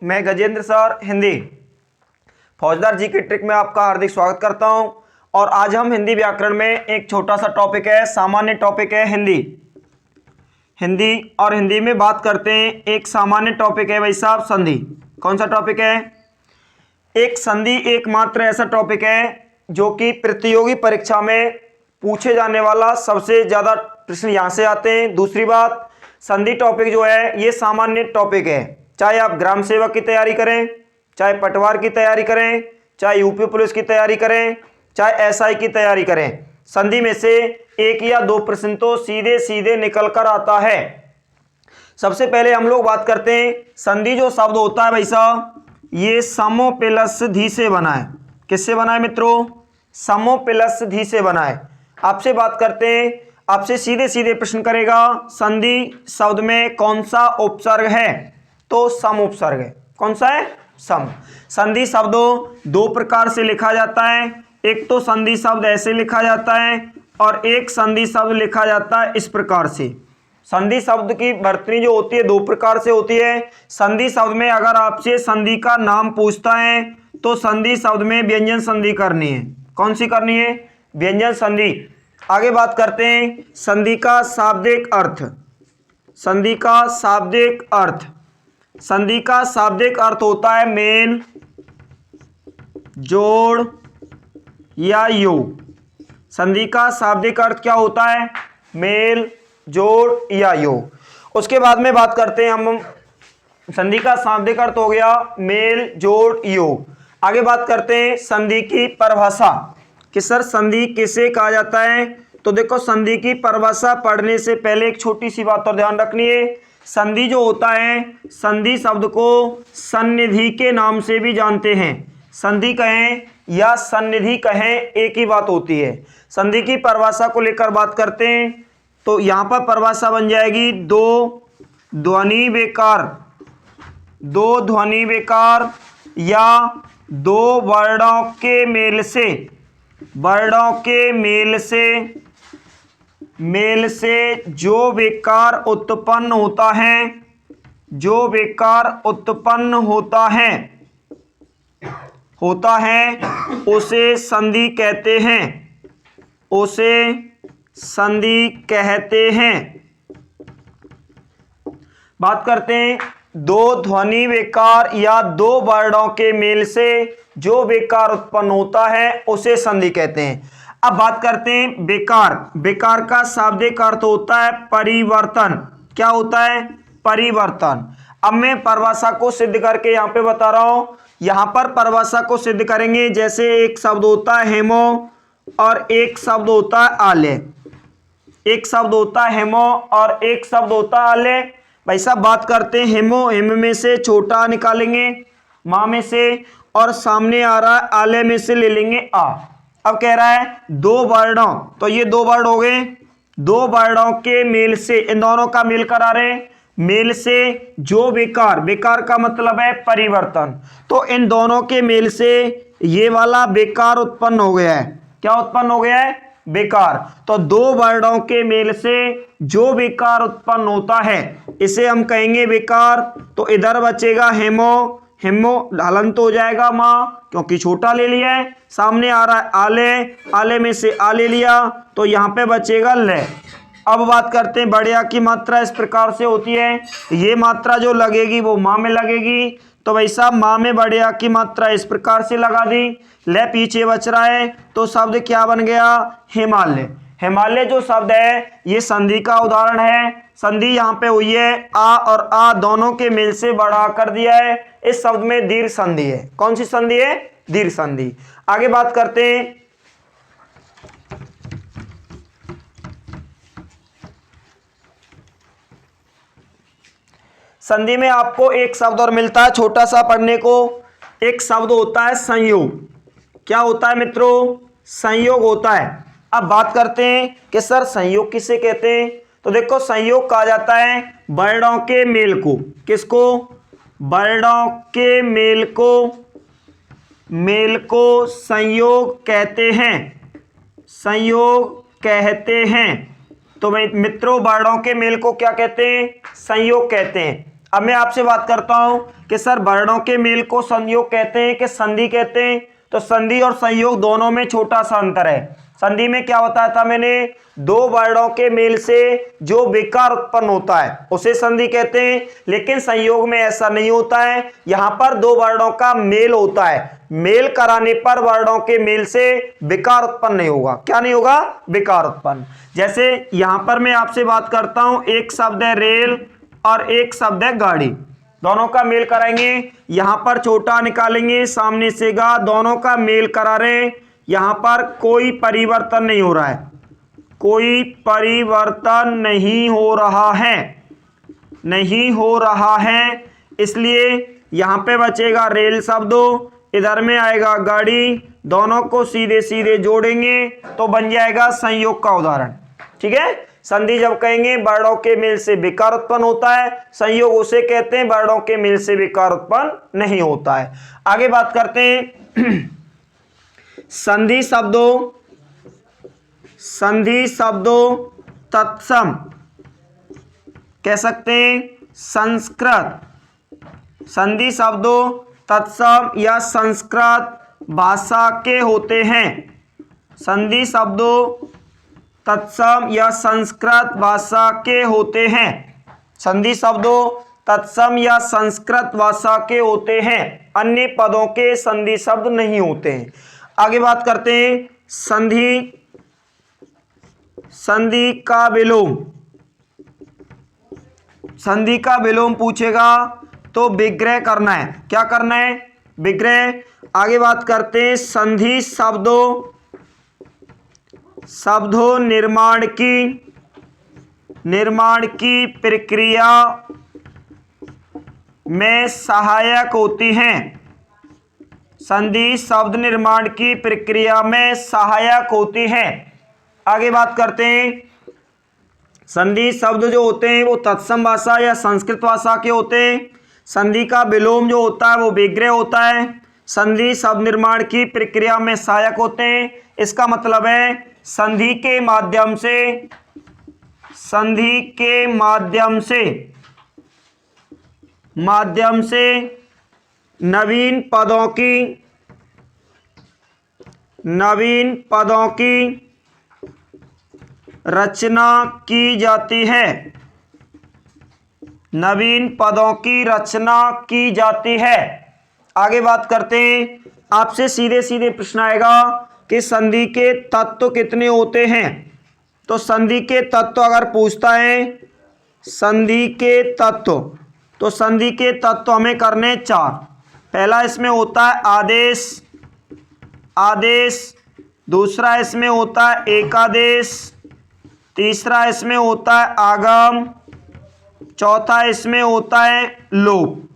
मैं गजेंद्र सर हिंदी फौजदार जी की ट्रिक में आपका हार्दिक स्वागत करता हूं। और आज हम हिंदी व्याकरण में एक छोटा सा टॉपिक है, सामान्य टॉपिक है हिंदी और हिंदी में बात करते हैं। एक सामान्य टॉपिक है भाई साहब, संधि। कौन सा टॉपिक है? एक संधि एकमात्र ऐसा टॉपिक है जो कि प्रतियोगी परीक्षा में पूछे जाने वाला सबसे ज़्यादा प्रश्न यहाँ से आते हैं। दूसरी बात, संधि टॉपिक जो है ये सामान्य टॉपिक है। चाहे आप ग्राम सेवक की तैयारी करें, चाहे पटवार की तैयारी करें, चाहे यूपी पुलिस की तैयारी करें, चाहे एसआई की तैयारी करें, संधि में से एक या दो प्रश्न तो सीधे सीधे निकल कर आता है। सबसे पहले हम लोग बात करते हैं, संधि जो शब्द होता है भाई साहब ये समो प्लस धी से बना है। किससे बना है मित्रों? समो प्लस धी से बना है। आपसे बात करते हैं, आपसे सीधे सीधे प्रश्न करेगा, संधि शब्द में कौन सा उपसर्ग है? तो सम उपसर्ग है। कौन सा है? सम। संधि शब्द दो प्रकार से लिखा जाता है। एक तो संधि शब्द ऐसे लिखा जाता है और एक संधि शब्द लिखा जाता है इस प्रकार से। संधि शब्द की वर्तनी जो होती है दो प्रकार से होती है। संधि शब्द में अगर आपसे संधि का नाम पूछता है तो संधि शब्द में व्यंजन संधि करनी है। कौन सी करनी है? व्यंजन संधि। आगे बात करते हैं, संधि का शाब्दिक अर्थ। संधि का शाब्दिक अर्थ, संधि का शाब्दिक अर्थ होता है मेल, जोड़ या योग। संधि का शाब्दिक अर्थ क्या होता है? मेल, जोड़ या योग। उसके बाद में बात करते हैं हम, संधि का शाब्दिक अर्थ हो गया मेल, जोड़, योग। आगे बात करते हैं संधि की परिभाषा कि सर संधि किसे कहा जाता है। तो देखो, संधि की परिभाषा पढ़ने से पहले एक छोटी सी बात और ध्यान रखनी है। संधि जो होता है, संधि शब्द को सन्निधि के नाम से भी जानते हैं। संधि कहें या सन्निधि कहें एक ही बात होती है। संधि की परिभाषा को लेकर बात करते हैं तो यहां पर परिभाषा बन जाएगी दो ध्वनि बेकार या दो वर्णों के मेल से जो बेकार उत्पन्न होता है उसे संधि कहते हैं। बात करते हैं, दो ध्वनि बेकार या दो वर्णों के मेल से जो बेकार उत्पन्न होता है उसे संधि कहते हैं। अब बात करते हैं बेकार। बेकार का शाब्दिक अर्थ होता है परिवर्तन। क्या होता है? परिवर्तन। अब मैं परिभाषा को सिद्ध करके यहां पे बता रहा हूं। यहां पर परिभाषा को सिद्ध करेंगे, जैसे एक शब्द होता है हेमो और एक शब्द होता है आले। एक शब्द होता है हेमो और एक शब्द होता है आले। भाई साहब बात करते हैं हेमो, हेम में से छोटा निकालेंगे माँ में से, और सामने आ रहा है आले में से ले लेंगे आ। अब कह रहा है दो वर्णों, तो ये दो वर्ण हो गए। दो वर्णों के मेल से, इन दोनों का मेल करा रहे, मेल से जो बेकार, बेकार का मतलब है परिवर्तन, तो इन दोनों के मेल से ये वाला बेकार उत्पन्न हो गया है। क्या उत्पन्न हो गया है? बेकार। तो दो वर्णों के मेल से जो बेकार उत्पन्न होता है इसे हम कहेंगे बेकार। तो इधर बचेगा हेमो, हेमो हलंत हो जाएगा माँ क्योंकि छोटा ले लिया है। सामने आ रहा है आले, आले में से आ ले लिया तो यहाँ पे बचेगा ले। अब बात करते हैं बढ़िया की मात्रा इस प्रकार से होती है, ये मात्रा जो लगेगी वो माँ में लगेगी। तो भाई साहब माँ में बढ़िया की मात्रा इस प्रकार से लगा दी, ले पीछे बच रहा है तो शब्द क्या बन गया? हिमालय। हिमालय जो शब्द है ये संधि का उदाहरण है। संधि यहाँ पे हुई है आ और आ दोनों के मेल से बढ़ा कर दिया है। इस शब्द में दीर्घ संधि है। कौन सी संधि है? दीर्घ संधि। आगे बात करते हैं, संधि में आपको एक शब्द और मिलता है छोटा सा पढ़ने को। एक शब्द होता है संयोग। क्या होता है मित्रों? संयोग होता है। अब बात करते हैं कि सर संयोग किसे कहते हैं। तो देखो, संयोग कहा जाता है वर्णों के मेल को। किसको? वर्णों के मेल को संयोग कहते हैं। संयोग कहते हैं। तो मित्रों वर्णों के मेल को क्या कहते हैं? संयोग कहते हैं। अब मैं आपसे बात करता हूं कि सर वर्णों के मेल को संयोग कहते हैं कि संधि कहते हैं। तो संधि और संयोग दोनों में छोटा सा अंतर है। संधि में क्या होता था, मैंने दो वर्णों के मेल से जो विकार उत्पन्न होता है उसे संधि कहते हैं, लेकिन संयोग में ऐसा नहीं होता है। यहां पर दो वर्णों का मेल होता है, मेल कराने पर वर्णों के मेल से विकार उत्पन्न नहीं होगा। क्या नहीं होगा? विकार उत्पन्न। जैसे यहां पर मैं आपसे बात करता हूं, एक शब्द है रेल और एक शब्द है गाड़ी, दोनों का मेल कराएंगे। यहां पर छोटा निकालेंगे, सामने से गा, दोनों का मेल करा रहे, यहां पर कोई परिवर्तन नहीं हो रहा है, कोई परिवर्तन नहीं हो रहा है, नहीं हो रहा है। इसलिए यहां पे बचेगा रेल शब्दों, इधर में आएगा गाड़ी, दोनों को सीधे सीधे जोड़ेंगे तो बन जाएगा संयोग का उदाहरण। ठीक है, संधि जब कहेंगे वर्णों के मेल से विकार उत्पन्न होता है, संयोग उसे कहते हैं वर्णों के मेल से विकार उत्पन्न नहीं होता है। आगे बात करते हैं संधि शब्दों, संधि शब्दों तत्सम कह सकते हैं संस्कृत, संधि शब्दों तत्सम या संस्कृत भाषा के होते हैं। संधि शब्दों तत्सम या संस्कृत भाषा के होते हैं। संधि शब्दों तत्सम या संस्कृत भाषा के होते हैं, अन्य पदों के संधि शब्द नहीं होते हैं। आगे बात करते हैं संधि, संधि का विलोम, संधि का विलोम पूछेगा तो विग्रह करना है। क्या करना है? विग्रह। आगे बात करते हैं संधि शब्दों, शब्दों निर्माण की प्रक्रिया में सहायक होती हैं। संधि शब्द निर्माण की प्रक्रिया में सहायक होती हैं। आगे बात करते हैं संधि शब्द जो होते हैं वो तत्सम भाषा या संस्कृत भाषा के होते हैं। संधि का विलोम जो होता है वो विग्रह होता है। संधि शब्द निर्माण की प्रक्रिया में सहायक होते हैं। इसका मतलब है संधि के माध्यम से, संधि के माध्यम से नवीन पदों की रचना की जाती है, नवीन पदों की रचना की जाती है। आगे बात करते हैं, आपसे सीधे सीधे प्रश्न आएगा कि संधि के तत्व कितने होते हैं। तो संधि के तत्व अगर पूछता है, संधि के तत्व, तो संधि के तत्व हमें करने 4। पहला इसमें होता है आदेश, आदेश। दूसरा इसमें होता है एकादेश। तीसरा इसमें होता है आगम। चौथा इसमें होता है लोप।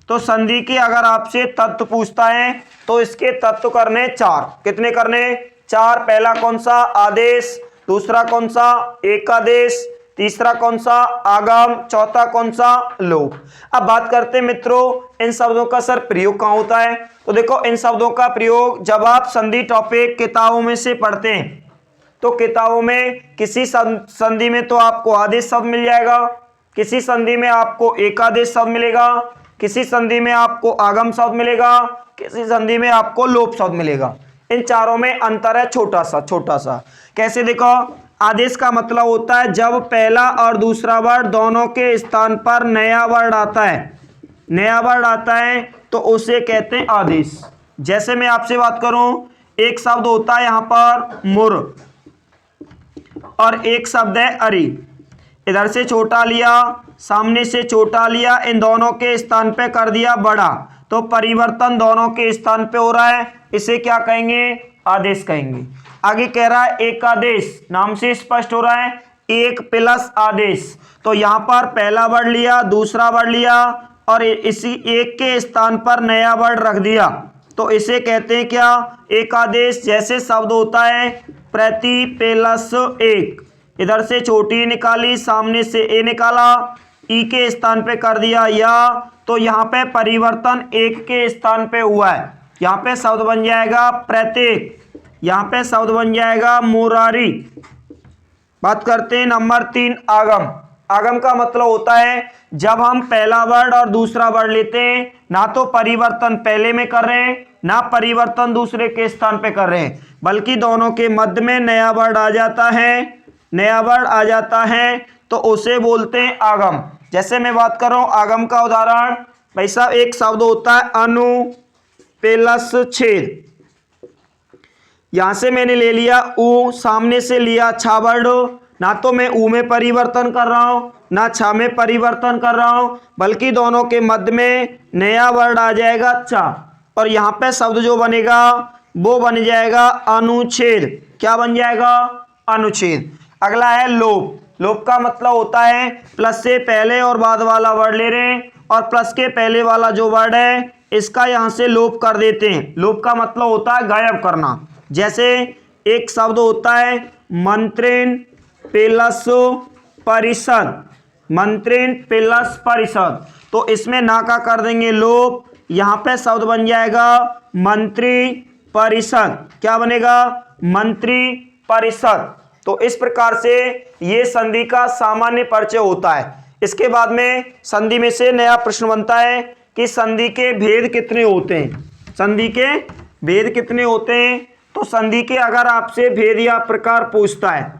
तो संधि के अगर आपसे तत्व पूछता है तो इसके तत्व करने 4। कितने करने? 4। पहला कौन सा? आदेश। दूसरा कौन सा? एकादेश। तीसरा कौन सा? आगम। चौथा कौन सा? लोप। अब बात करते हैं मित्रों इन शब्दों का सर प्रयोग कहाँ होता है। तो देखो इन शब्दों का प्रयोग जब आप संधि टॉपिक किताबों में से पढ़ते हैं तो किताबों में किसी संधि में तो आपको आदेश शब्द मिल जाएगा, किसी संधि में आपको एकादेश शब्द मिलेगा, किसी संधि में आपको आगम शब्द मिलेगा, किसी संधि में आपको लोप शब्द मिलेगा। इन चारों में अंतर है छोटा सा। कैसे? देखो आदेश का मतलब होता है जब पहला और दूसरा वर्ड दोनों के स्थान पर नया वर्ड आता है, नया वर्ड आता है तो उसे कहते हैं आदेश। जैसे मैं आपसे बात करूं, एक शब्द होता है यहां पर मुर और एक शब्द है अरी। इधर से छोटा लिया, सामने से छोटा लिया, इन दोनों के स्थान पे कर दिया बड़ा, तो परिवर्तन दोनों के स्थान पे हो रहा है, इसे क्या कहेंगे? आदेश कहेंगे। आगे कह रहा है एकादेश, नाम से स्पष्ट हो रहा है एक प्लस आदेश। तो यहां पर पहला वर्ड लिया, दूसरा वर्ड लिया और इसी एक के स्थान पर नया वर्ड रख दिया, तो इसे कहते हैं क्या? एकादेश। जैसे शब्द होता है प्रति प्लस एक, इधर से छोटी निकाली, सामने से ए निकाला, ई के स्थान पे कर दिया या, तो यहाँ पे परिवर्तन एक के स्थान पे हुआ है, यहाँ पे शब्द बन जाएगा प्रत्येक, यहाँ पे शब्द बन जाएगा मुरारी। बात करते हैं नंबर 3 आगम। आगम का मतलब होता है जब हम पहला वर्ड और दूसरा वर्ड लेते हैं, ना तो परिवर्तन पहले में कर रहे हैं ना परिवर्तन दूसरे के स्थान पे कर रहे हैं, बल्कि दोनों के मध्य में नया वर्ड आ जाता है, नया वर्ड आ जाता है, तो उसे बोलते हैं आगम। जैसे मैं बात कर रहा हूं आगम का उदाहरण, भाई साहब एक शब्द होता है अनुपेलच्छेद, यहां से मैंने ले लिया ऊ, सामने से लिया छा वर्ड, ना तो मैं ऊ में परिवर्तन कर रहा हूं ना छा में परिवर्तन कर रहा हूं, बल्कि दोनों के मध्य में नया वर्ड आ जाएगा चा, और यहां पे शब्द जो बनेगा वो बन जाएगा अनुच्छेद। क्या बन जाएगा? अनुच्छेद। अगला है लोप। लोप का मतलब होता है प्लस से पहले और बाद वाला वर्ड ले रहे हैं और प्लस के पहले वाला जो वर्ड है इसका यहां से लोप कर देते हैं। लोप का मतलब होता है गायब करना। जैसे एक शब्द होता है मंत्रिण प्लस परिषद, मंत्रिण प्लस परिषद, तो इसमें ना का कर देंगे लोप, यहां पे शब्द बन जाएगा मंत्री परिषद। क्या बनेगा? मंत्री परिषद। तो इस प्रकार से ये संधि का सामान्य परिचय होता है। इसके बाद में संधि में से नया प्रश्न बनता है कि संधि के भेद कितने होते हैं। संधि के भेद कितने होते हैं? तो संधि के अगर आपसे भेद या प्रकार पूछता है,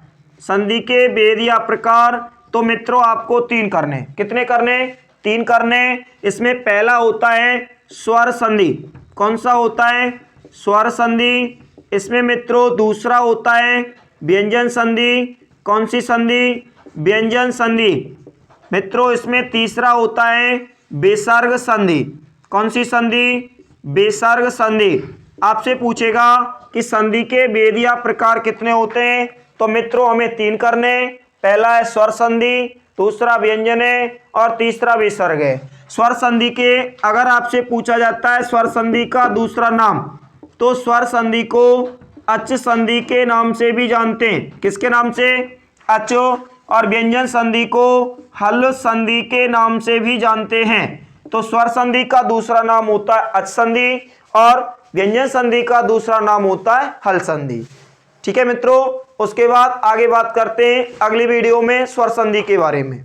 संधि के भेद या प्रकार, तो मित्रों आपको 3 करने। कितने करने? 3 करने। इसमें पहला होता है स्वर संधि। कौन सा होता है? स्वर संधि। इसमें मित्रों दूसरा होता है व्यंजन संधि। कौन सी संधि? व्यंजन संधि। मित्रों इसमें तीसरा होता है विसर्ग संधि। कौन सी संधि? विसर्ग संधि। आपसे पूछेगा कि संधि के भेद या प्रकार कितने होते हैं, तो मित्रों हमें 3 करने। पहला है स्वर संधि, दूसरा व्यंजन है और तीसरा विसर्ग है। स्वर संधि के अगर आपसे पूछा जाता है स्वर संधि का दूसरा नाम, तो स्वर संधि को अच संधि के नाम से भी जानते हैं। किसके नाम से? अच। और व्यंजन संधि को हल संधि के नाम से भी जानते हैं। तो स्वर संधि का दूसरा नाम होता है अच संधि और व्यंजन संधि का दूसरा नाम होता है हल संधि। ठीक है मित्रों, उसके बाद आगे बात करते हैं अगली वीडियो में स्वर संधि के बारे में।